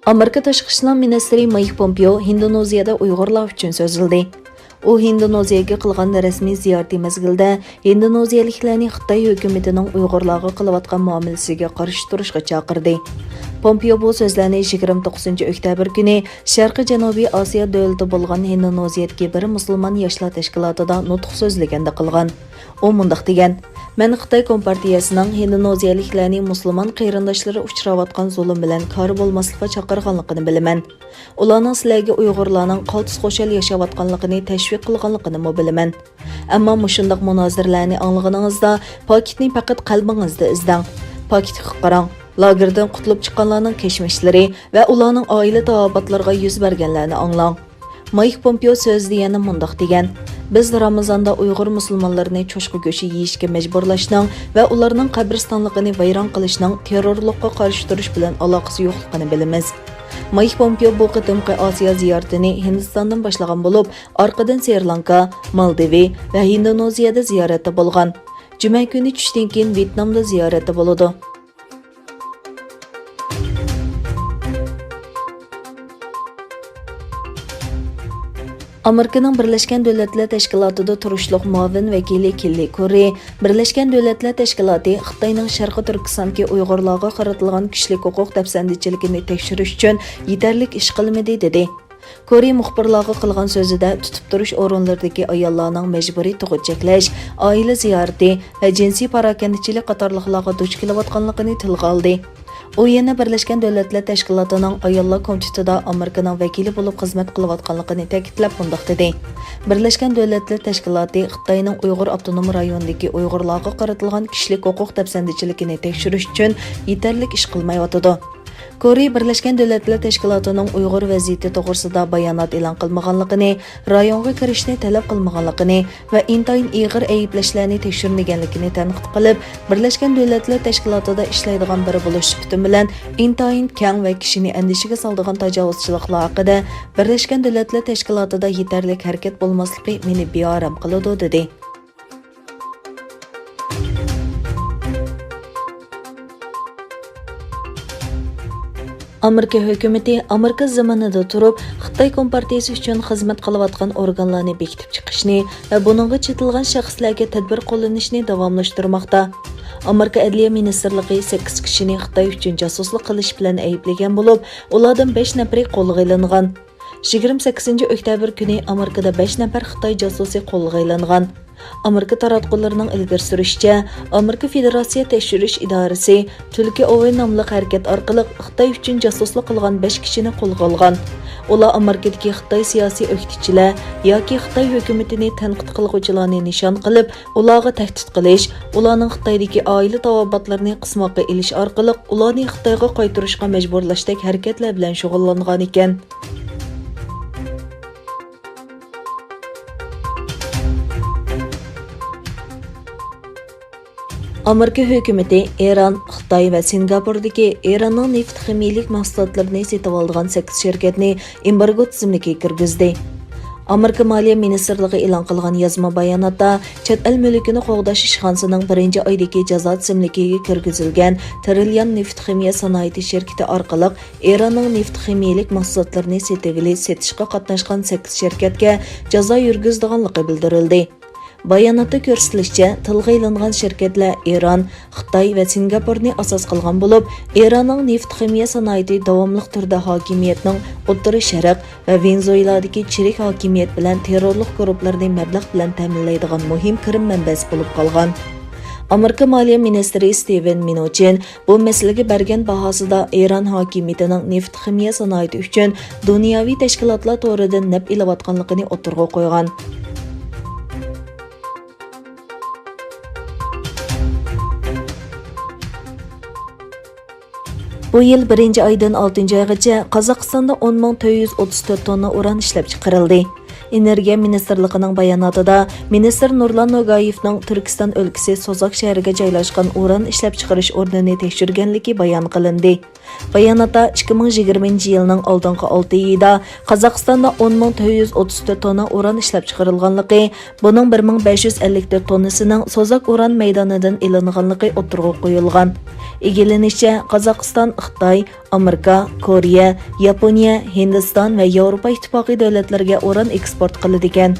Amerika Tashqi ishlar ministri Mايك پومپېيوھىندونېزىيەدە Uyg'urlar uchun so'zildi. U Hindoneziyaga qilgan rasmiy ziyorati mezgilida Hindoneziyaliklarni Xitoy hukumatining Uyg'urlarga qilayotgan muomalasiga qarshi turishga chaqirdi. Pompeo bu so'zlarni 29 oktyabr kuni Sharqiy Janubiy Osiyo davlati bo'lgan Indoneziyadagi bir musulmon yoshlar tashkilotida nutq so'zlaganda qilgan. U mundaq degan: "Men Xitoy kompartiyasining Indoneziyaliklarni musulmon qarindoshlari uchrayotgan zulm bilan kor bo'lmaslikka chaqirganligini bilaman. Ularning sizlarga Uyg'urlarning qaltis qo'shal yashayotganligini tashviq qilganligini bilaman. Ammo mushundaq munozirlarni anglaganingizda paketni faqat qalbingizda izlang. Paketga qarang. Lagerdan qutulib chiqqanlarning kashmishlari va ularning oila taobatlariga yuz berganlarni anglang." Mايك پومپېيو so'zida yana mundaq degan: "Biz Ramazonda Uyg'ur musulmonlarini cho'chqa go'shi yeyishga majburlashning va ularning qabristonligini vayron qilishning terrorlikqa qarshi turish bilan aloqasi yo'qligini bilamiz." Mايك پومپېيو bu qitimqi Osiyo ziyoratini Hindistondan boshlagan bo'lib, orqadan Sri Lanka, Maldivi va Indoneziyada ziyoratda bo'lgan. Juma kuni tushdan keyin Vyetnamda ziyoratda bo'ladi. Amerikaning Birlashgan Davlatlar Tashkilotida turishliq muavin vakili Kelli Kori, Birlashgan Davlatlar Tashkiloti Xitoyning Sharqi Turkistondagi Uyg'urlarga qaratilgan kishilik huquq dafsandichiligini tekshirish uchun yetarli ish qilmadi dedi. Kori muxbirlarga qilgan so'zida tutib turish o'rinlaridagi ayollarning majburiy tug'ut cheklash, oila ziyorati va jinsiy parokandachilik qatorliqlarga duch kelayotganligini tilga oldi. U yana Birlashgan Davlatlar Tashkilotining ayollar komitetida Amerikaning vakili bo'lib xizmat qilayotganligini ta'kidlab mundaq dedi. Birlashgan Davlatlar Tashkiloti Xitoyning Uyg'ur avtonom rayonidagi Uyg'urlarga qaratilgan kishilik huquq dafsandichiligini tekshirish uchun yetarli ish qilmayotdi. Kori Birlashgan Davlatlar Tashkilotining Uyg'ur vaziyati to'g'risida bayonot e'lon qilmaganligini, rayonga kirishni talab qilmaganligini va intayin ig'ir ayblashlarni tekshirmaganligini tanqid qilib, Birlashgan Davlatlar Tashkilotida ishlaydigan biri bo'lish sifati bilan intayin keng va kishini andishiga soladigan tajovuzchiliklar haqida Birlashgan Davlatlar Tashkilotida yetarli harakat bo'lmasligi meni beorom qiladi dedi. Amerika hukumati Amerika zamonida turib Xitoy kompartiyasi uchun xizmat qilayotgan organlarni bekitib chiqishni va buningga chetilgan shaxslarga tadbir qo'llanishni davomlashtirmoqda. Amerika Adliya ministrligi 8 kishini Xitoy uchun josuslik qilish bilan ayblagan bo'lib, ulardan 5 nafari qo'lga olingan. 28 oktyabr kuni Amerikada 5 nafar Xitoy josusi qo'lga olingan. Amerika taratqullarining ilgari surishicha, Amerika Federatsiya tekshirish idorasi Tulki Ovi nomli harakat orqali Xitoy uchun josuslik qilgan 5 kishini qo'lga olgan. Ular Amerikadagi Xitoy siyosiy o'qituvchilar yoki Xitoy hukumatini tanqid qiluvchilarni nishon qilib, ularga tahdid qilish, ularning Xitoydagi oila tavobatlarini qismoqqa ilish orqali ularni Xitoyga qaytarishga majburlashdek harakatlar bilan shug'ullangan ekan. Amerika hukumati Eron, Xitoy va Singapurdagi Eronning neft ximiyalik mahsulotlarini sotib olgan 8 shirkatni embargo tizimiga kirgizdi. Amerika Moliya ministrligi e'lon qilgan yozma bayonotda chet el mulkini qo'g'dash ishxonasining 1-oydagi jazo tizimligiga kirgizilgan trillion neft ximiya sanoati shirkati orqali Eronning neft ximiyalik mahsulotlarini sotishga qatnashgan 8 shirkatga jazo yurgizilganligi bildirildi. Bayonotda ko'rsatilishicha, tilga ilingan shirkatlar Eron, Xitoy va Singapurni asos qilgan bo'lib, Eronning neft ximiya sanoati davomli turda hokimiyatning O'rta Sharq va Venezueladagi chirik hokimiyat bilan terrorlik guruhlarini mablag' bilan ta'minlaydigan muhim kirim manbasi bo'lib qolgan. Amerika Moliya ministri Steven Mnuchin bu masalaga bergan bahosida Eron hokimiyatining neft ximiya sanoati uchun dunyoviy tashkilotlar to'ridan naf ilayotganligini o'tirg'a qo'ygan. Bu yil 1-oydan 6-oygacha Qozog'istonda 10.434 tonna uran ishlab chiqarildi. Energiya ministrligining bayonotida ministr Nurlan Nogayevning Turkiston o'lkasi Sozak shahriga joylashgan uran ishlab chiqarish o'rnini tekshirganligi bayon qilindi. Bayonotda 2020 yilning oldingi 6 oyida Qozog'istonda 10.434 tonna uran ishlab chiqarilganligi, buning 1554 tonnasining Sozak uran maydonidan ilinganligi o'tirg'a qo'yilgan. Egilenishicha, Qozog'iston, Xitoy, Amerika, Koreya, Yaponiya, Hindiston va Yevropa ittifoqi davlatlarga uran eksport qiladi ekan.